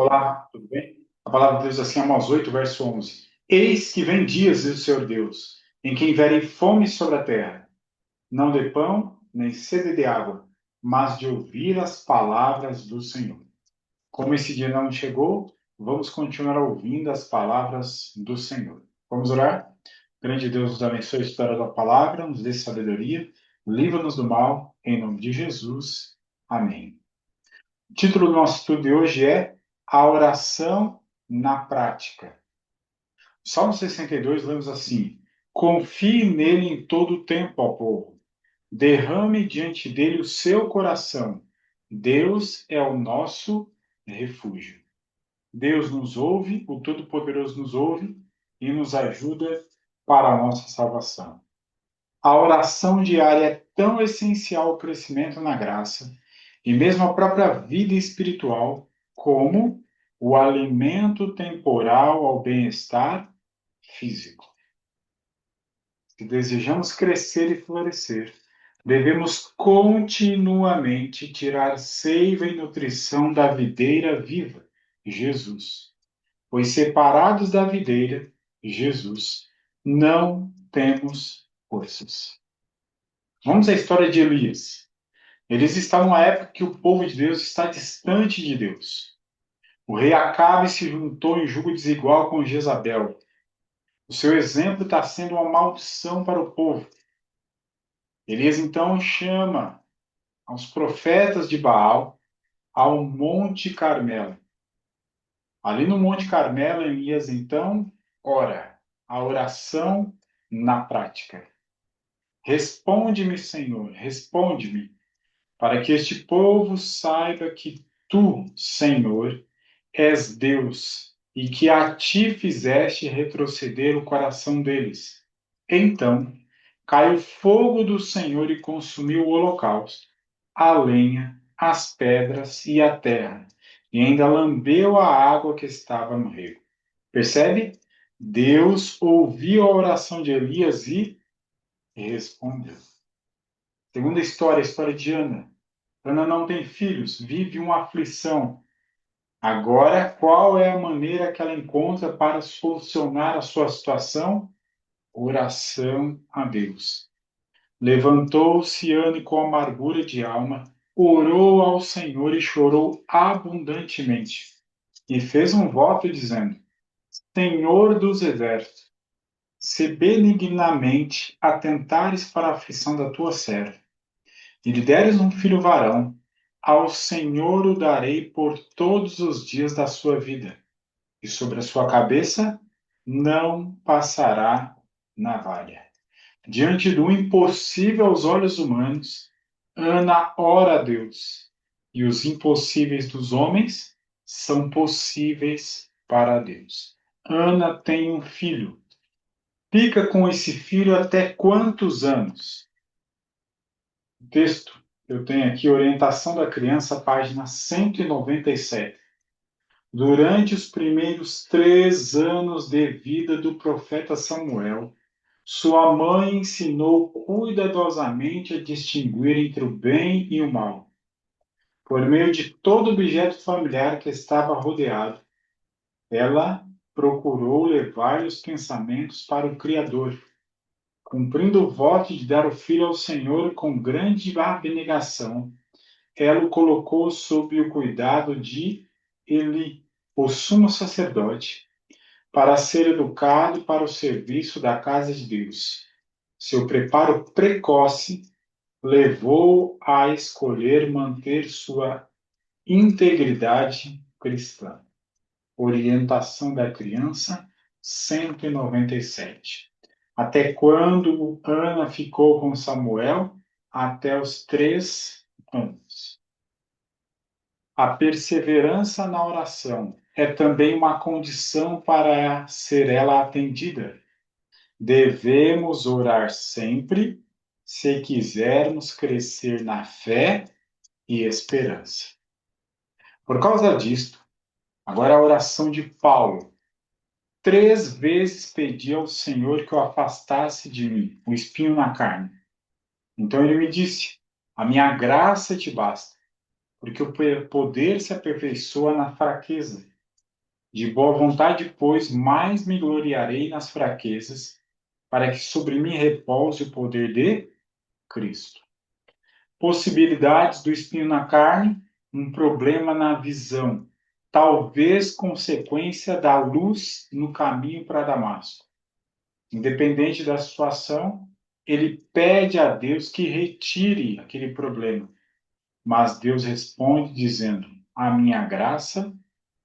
Olá, tudo bem? A palavra de Deus assim, Amós 8, verso 11. Eis que vem dias, diz o Senhor Deus, em que enviarei fome sobre a terra, não de pão, nem sede de água, mas de ouvir as palavras do Senhor. Como esse dia não chegou, vamos continuar ouvindo as palavras do Senhor. Vamos orar? Grande Deus, nos abençoe a história da palavra, nos dê sabedoria, livra-nos do mal, em nome de Jesus. Amém. O título do nosso estudo de hoje é A Oração na Prática. Salmo 62, lemos assim: Confie nele em todo o tempo, ó povo. Derrame diante dele o seu coração. Deus é o nosso refúgio. Deus nos ouve, o Todo-Poderoso nos ouve e nos ajuda para a nossa salvação. A oração diária é tão essencial ao crescimento na graça e mesmo à própria vida espiritual, como o alimento temporal ao bem-estar físico. Se desejamos crescer e florescer, devemos continuamente tirar seiva e nutrição da videira viva, Jesus. Pois separados da videira, Jesus, não temos forças. Vamos à história de Elias. Eles estavam numa época que o povo de Deus está distante de Deus. O rei Acabe se juntou em julgo desigual com Jezabel. O seu exemplo está sendo uma maldição para o povo. Elias então chama aos profetas de Baal ao Monte Carmelo. Ali no Monte Carmelo, Elias então ora, a oração na prática. Responde-me, Senhor, responde-me, para que este povo saiba que tu, Senhor, és Deus e que a ti fizeste retroceder o coração deles. Então caiu o fogo do Senhor e consumiu o holocausto, a lenha, as pedras e a terra, e ainda lambeu a água que estava no rego. Percebe? Deus ouviu a oração de Elias e respondeu. Segunda história, a história de Ana. Ana não tem filhos, vive uma aflição. Agora, qual é a maneira que ela encontra para solucionar a sua situação? Oração a Deus. Levantou-se Ana com amargura de alma, orou ao Senhor e chorou abundantemente. E fez um voto dizendo: Senhor dos exércitos, se benignamente atentares para a aflição da tua serva, e lhe deres um filho varão, ao Senhor o darei por todos os dias da sua vida, e sobre a sua cabeça não passará navalha. Diante do impossível aos olhos humanos, Ana ora a Deus, e os impossíveis dos homens são possíveis para Deus. Ana tem um filho. Fica com esse filho até quantos anos? O texto, eu tenho aqui Orientação da Criança, página 197. Durante os primeiros 3 anos de vida do profeta Samuel, sua mãe ensinou cuidadosamente a distinguir entre o bem e o mal. Por meio de todo objeto familiar que estava rodeado, ela procurou levar os pensamentos para o Criador, cumprindo o voto de dar o filho ao Senhor com grande abnegação. Ela o colocou sob o cuidado de Eli, o sumo sacerdote, para ser educado para o serviço da casa de Deus. Seu preparo precoce levou a escolher manter sua integridade cristã. Orientação da Criança, 197. Até quando Ana ficou com Samuel? Até os 3 anos. A perseverança na oração é também uma condição para ser ela atendida. Devemos orar sempre se quisermos crescer na fé e esperança. Por causa disto, agora a oração de Paulo. 3 vezes pedi ao Senhor que o afastasse de mim, o espinho na carne. Então ele me disse: A minha graça te basta, porque o poder se aperfeiçoa na fraqueza. De boa vontade, pois, mais me gloriarei nas fraquezas, para que sobre mim repouse o poder de Cristo. Possibilidades do espinho na carne, um problema na visão, talvez consequência da luz no caminho para Damasco. Independente da situação, ele pede a Deus que retire aquele problema. Mas Deus responde dizendo: a minha graça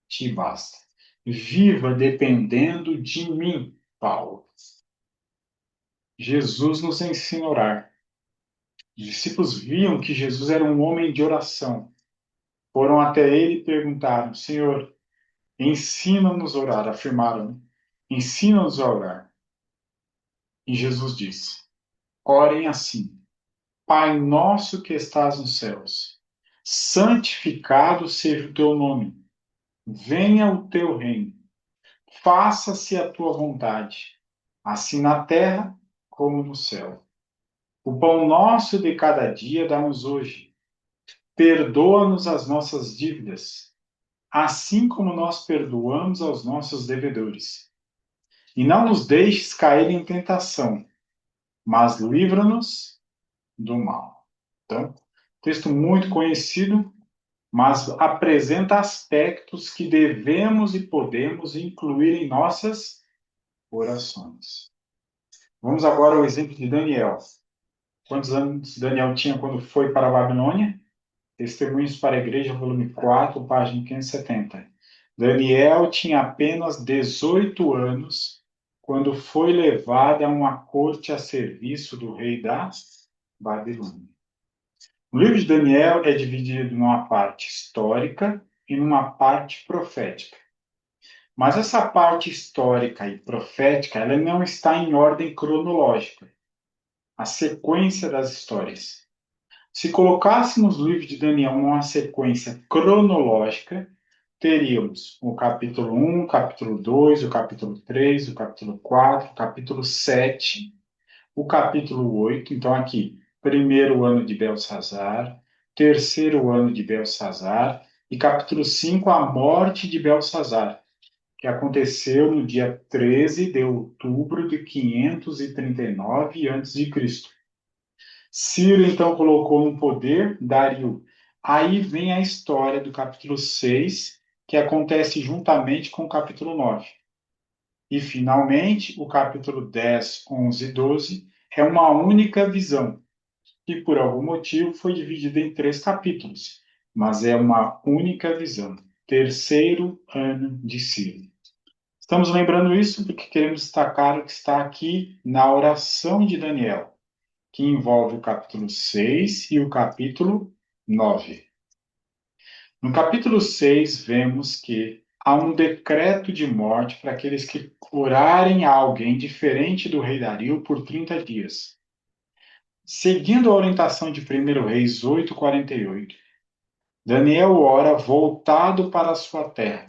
te basta. Viva dependendo de mim, Paulo. Jesus nos ensina a orar. Os discípulos viam que Jesus era um homem de oração. Foram até ele e perguntaram: Senhor, ensina-nos a orar. Afirmaram: né? Ensina-nos a orar. E Jesus disse: orem assim: Pai nosso que estás nos céus, santificado seja o teu nome. Venha o teu reino. Faça-se a tua vontade, assim na terra como no céu. O pão nosso de cada dia dá-nos hoje. Perdoa-nos as nossas dívidas, assim como nós perdoamos aos nossos devedores. E não nos deixes cair em tentação, mas livra-nos do mal. Então, texto muito conhecido, mas apresenta aspectos que devemos e podemos incluir em nossas orações. Vamos agora ao exemplo de Daniel. Quantos anos Daniel tinha quando foi para a Babilônia? Testemunhos para a Igreja, volume 4, página 570. Daniel tinha apenas 18 anos quando foi levado a uma corte a serviço do rei da Babilônia. O livro de Daniel é dividido numa parte histórica e numa parte profética. Mas essa parte histórica e profética, ela não está em ordem cronológica, a sequência das histórias. Se colocássemos o livro de Daniel numa sequência cronológica, teríamos o capítulo 1, o capítulo 2, o capítulo 3, o capítulo 4, o capítulo 7, o capítulo 8. Então, aqui, primeiro ano de Belsazar, terceiro ano de Belsazar, e capítulo 5, a morte de Belsazar, que aconteceu no dia 13 de outubro de 539 a.C. Ciro, então, colocou no poder Dario. Aí vem a história do capítulo 6, que acontece juntamente com o capítulo 9. E, finalmente, o capítulo 10, 11 e 12 é uma única visão, que por algum motivo foi dividida em 3 capítulos, mas é uma única visão. Terceiro ano de Ciro. Estamos lembrando isso porque queremos destacar o que está aqui na oração de Daniel, que envolve o capítulo 6 e o capítulo 9. No capítulo 6, vemos que há um decreto de morte para aqueles que orarem a alguém diferente do rei Dario por 30 dias. Seguindo a orientação de 1 Reis 8:48, Daniel ora voltado para a sua terra,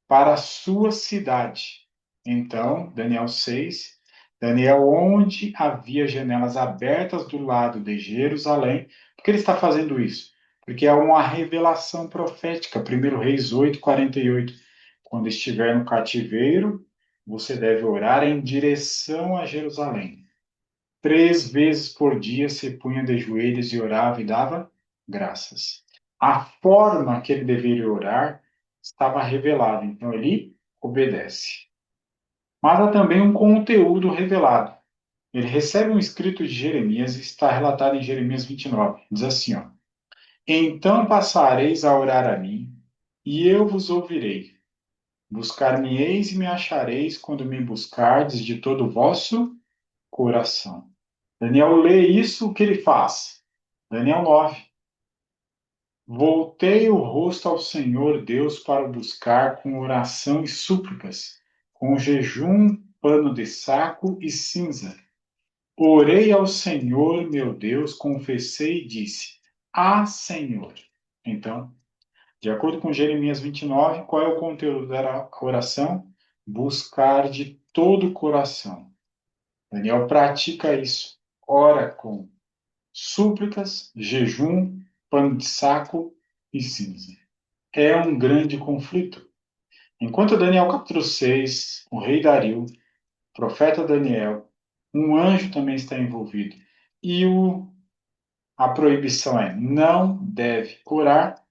para a sua cidade. Então, Daniel 6, Daniel, onde havia janelas abertas do lado de Jerusalém. Por que ele está fazendo isso? Porque é uma revelação profética. 1 Reis 8:48. Quando estiver no cativeiro, você deve orar em direção a Jerusalém. 3 vezes por dia se punha de joelhos e orava e dava graças. A forma que ele deveria orar estava revelada, então ele obedece. Mas há também um conteúdo revelado. Ele recebe um escrito de Jeremias e está relatado em Jeremias 29. Diz assim, ó: então passareis a orar a mim, e eu vos ouvirei. Buscar-me-eis e me achareis quando me buscardes de todo o vosso coração. Daniel lê isso, o que ele faz? Daniel 9. Voltei o rosto ao Senhor Deus para o buscar com oração e súplicas, com jejum, pano de saco e cinza. Orei ao Senhor, meu Deus, confessei e disse: ah, Senhor. Então, de acordo com Jeremias 29, qual é o conteúdo da oração? Buscar de todo o coração. Daniel pratica isso. Ora com súplicas, jejum, pano de saco e cinza. É um grande conflito. Enquanto Daniel capítulo 6, o rei Dario, o profeta Daniel, um anjo também está envolvido. E a proibição é: não deve orar.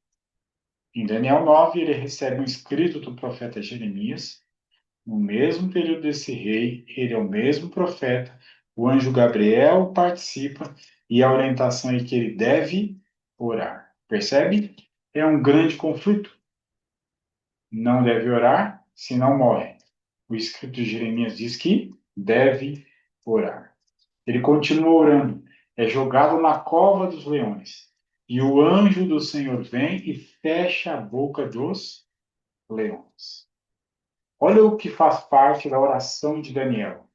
Em Daniel 9, ele recebe um escrito do profeta Jeremias. No mesmo período desse rei, ele é o mesmo profeta. O anjo Gabriel participa e a orientação é que ele deve orar. Percebe? É um grande conflito. Não deve orar, senão morre. O escrito de Jeremias diz que deve orar. Ele continua orando. É jogado na cova dos leões. E o anjo do Senhor vem e fecha a boca dos leões. Olha o que faz parte da oração de Daniel.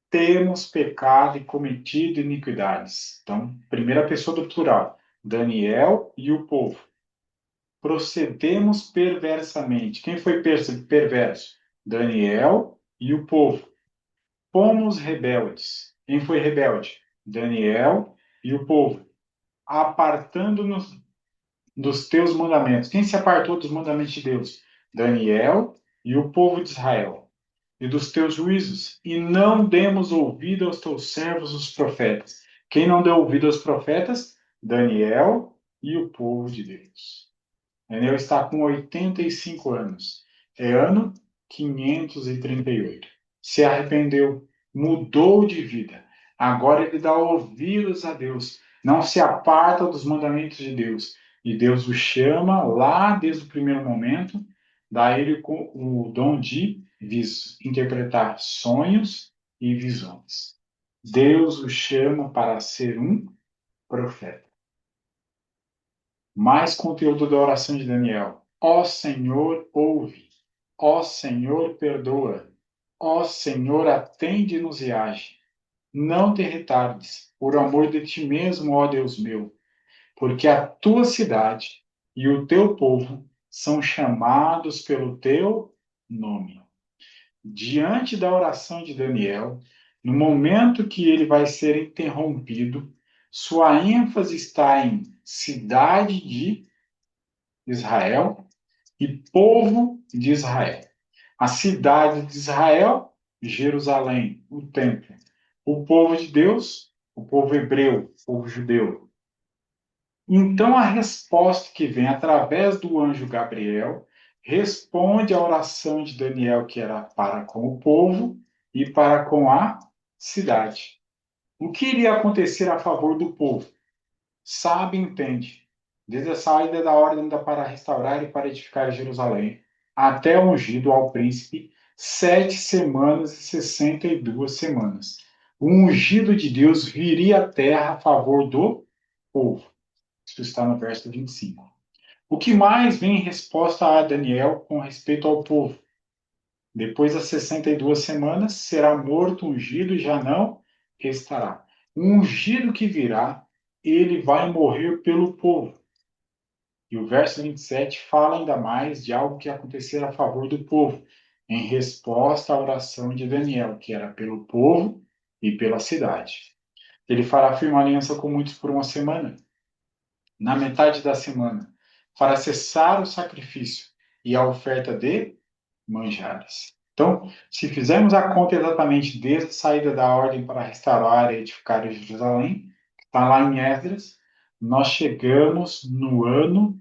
Temos pecado e cometido iniquidades. Então, primeira pessoa do plural. Daniel e o povo. Procedemos perversamente. Quem foi perverso? Daniel e o povo. Fomos rebeldes. Quem foi rebelde? Daniel e o povo. Apartando-nos dos teus mandamentos. Quem se apartou dos mandamentos de Deus? Daniel e o povo de Israel. E dos teus juízos. E não demos ouvido aos teus servos, os profetas. Quem não deu ouvido aos profetas? Daniel e o povo de Deus. Daniel está com 85 anos. É ano 538. Se arrependeu, mudou de vida. Agora ele dá ouvidos a Deus. Não se aparta dos mandamentos de Deus. E Deus o chama lá desde o primeiro momento, dá a ele o dom de interpretar sonhos e visões. Deus o chama para ser um profeta. Mais conteúdo da oração de Daniel. Ó Senhor, ouve. Ó Senhor, perdoa. Ó Senhor, atende-nos e age. Não te retardes, por amor de ti mesmo, ó Deus meu, porque a tua cidade e o teu povo são chamados pelo teu nome. Diante da oração de Daniel, no momento que ele vai ser interrompido, sua ênfase está em cidade de Israel e povo de Israel. A cidade de Israel, Jerusalém, o templo. O povo de Deus, o povo hebreu, o povo judeu. Então a resposta que vem através do anjo Gabriel responde à oração de Daniel, que era para com o povo e para com a cidade. O que iria acontecer a favor do povo? Sabe e entende, desde a saída da ordem para restaurar e para edificar Jerusalém, até o ungido ao príncipe, 7 semanas e 62 semanas. O ungido de Deus viria à terra a favor do povo. Isso está no verso 25. O que mais vem em resposta a Daniel com respeito ao povo? Depois das 62 semanas, será morto ungido e já não restará. O ungido que virá, ele vai morrer pelo povo. E o verso 27 fala ainda mais de algo que acontecerá a favor do povo, em resposta à oração de Daniel, que era pelo povo e pela cidade. Ele fará firme aliança com muitos por uma semana. Na metade da semana, fará cessar o sacrifício e a oferta de manjares. Então, se fizermos a conta exatamente desde a saída da ordem para restaurar e edificar Jerusalém, está lá em Esdras, nós chegamos no ano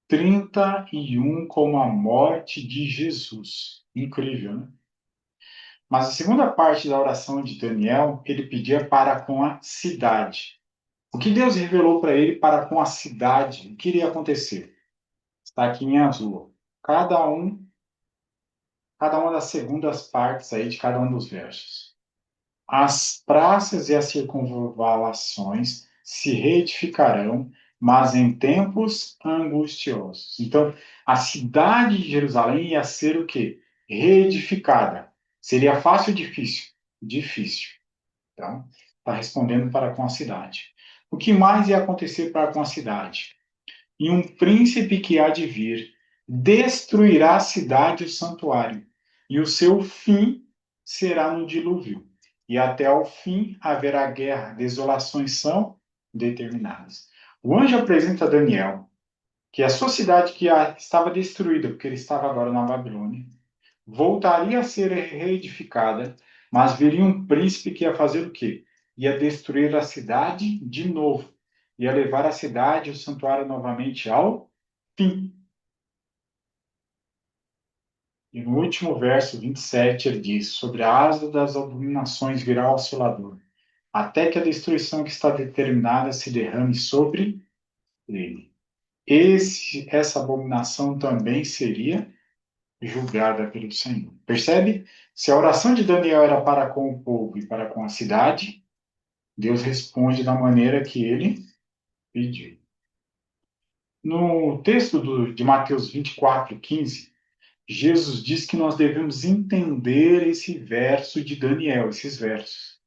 31 com a morte de Jesus. Incrível, né? Mas a segunda parte da oração de Daniel, ele pedia para com a cidade. O que Deus revelou para ele para com a cidade, o que iria acontecer? Está aqui em azul. Cada um cada uma das segundas partes aí de cada um dos versos. As praças e as circunvalações se reedificarão, mas em tempos angustiosos. Então, a cidade de Jerusalém ia ser o quê? Reedificada. Seria fácil ou difícil? Difícil. Então, está respondendo para com a cidade. O que mais ia acontecer para com a cidade? E um príncipe que há de vir destruirá a cidade e o santuário, e o seu fim será no dilúvio, e até ao fim haverá guerra, desolações são determinadas. O anjo apresenta a Daniel que a sua cidade que estava destruída, porque ele estava agora na Babilônia, voltaria a ser reedificada, mas viria um príncipe que ia fazer o quê? Ia destruir a cidade de novo, ia levar a cidade e o santuário novamente ao fim. E no último verso 27 ele diz: sobre a asa das abominações virá o assolador, até que a destruição que está determinada se derrame sobre ele. Essa abominação também seria julgada pelo Senhor. Percebe? Se a oração de Daniel era para com o povo e para com a cidade, Deus responde da maneira que ele pediu. No texto de Mateus 24:15, Jesus diz que nós devemos entender esse verso de Daniel, esses versos.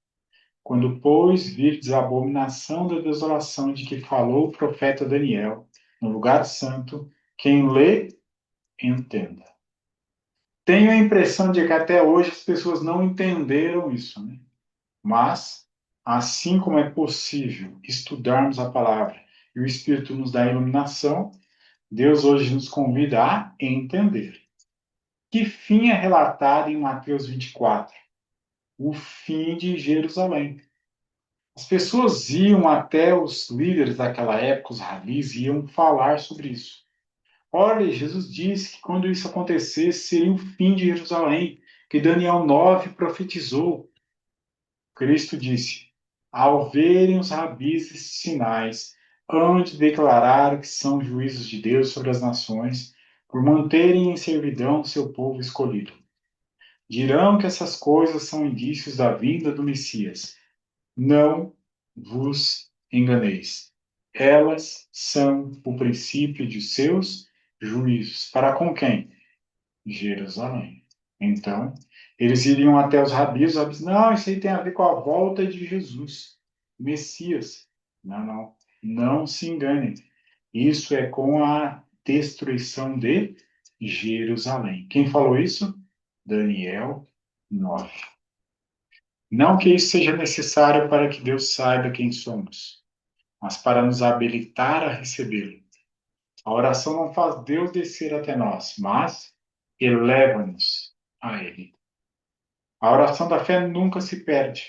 Quando, pois, virdes a abominação da desolação de que falou o profeta Daniel, no lugar santo, quem lê, entenda. Tenho a impressão de que até hoje as pessoas não entenderam isso, né? Mas, assim como é possível estudarmos a palavra e o Espírito nos dá iluminação, Deus hoje nos convida a entender. Que fim é relatado em Mateus 24? O fim de Jerusalém. As pessoas iam até os líderes daquela época, os rabis, iam falar sobre isso. Olha, Jesus disse que quando isso acontecesse, seria o fim de Jerusalém, que Daniel 9 profetizou. Cristo disse: ao verem os rabis esses sinais, hão de declarar que são juízos de Deus sobre as nações, por manterem em servidão o seu povo escolhido. Dirão que essas coisas são indícios da vinda do Messias. Não vos enganeis. Elas são o princípio de seus juízos. Para com quem? Jerusalém. Então, eles iriam até os rabis, não, isso aí tem a ver com a volta de Jesus, Messias. Não, não, não se enganem. Isso é com a destruição de Jerusalém. Quem falou isso? Daniel 9. Não que isso seja necessário para que Deus saiba quem somos, mas para nos habilitar a recebê-lo. A oração não faz Deus descer até nós, mas eleva-nos a Ele. A oração da fé nunca se perde,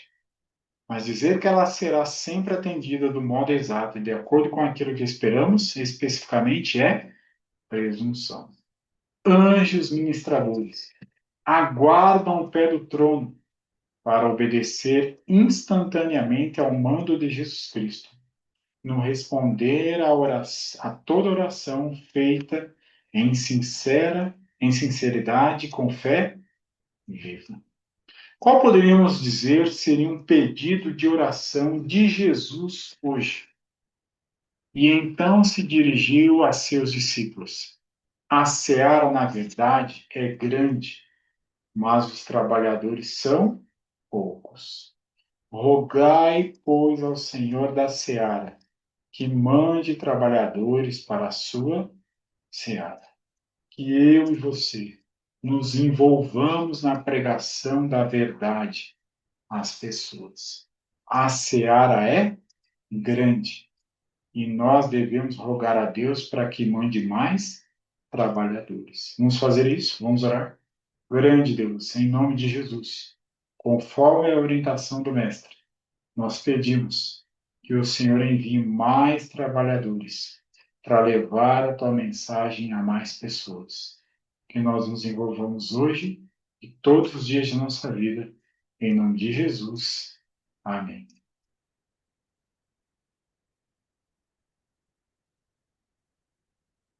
mas dizer que ela será sempre atendida do modo exato e de acordo com aquilo que esperamos, especificamente, é presunção. Anjos ministradores aguardam o pé do trono para obedecer instantaneamente ao mando de Jesus Cristo, no responder a toda oração feita em sinceridade, com fé viva. Qual poderíamos dizer seria um pedido de oração de Jesus hoje? E então se dirigiu a seus discípulos. A seara, na verdade, é grande, mas os trabalhadores são poucos. Rogai, pois, ao Senhor da seara que mande trabalhadores para a sua seara. Que eu e você nos envolvamos na pregação da verdade às pessoas. A seara é grande e nós devemos rogar a Deus para que mande mais trabalhadores. Vamos fazer isso? Vamos orar? Grande Deus, em nome de Jesus, conforme a orientação do Mestre, nós pedimos que o Senhor envie mais trabalhadores para levar a tua mensagem a mais pessoas. Que nós nos envolvamos hoje e todos os dias de nossa vida, em nome de Jesus. Amém.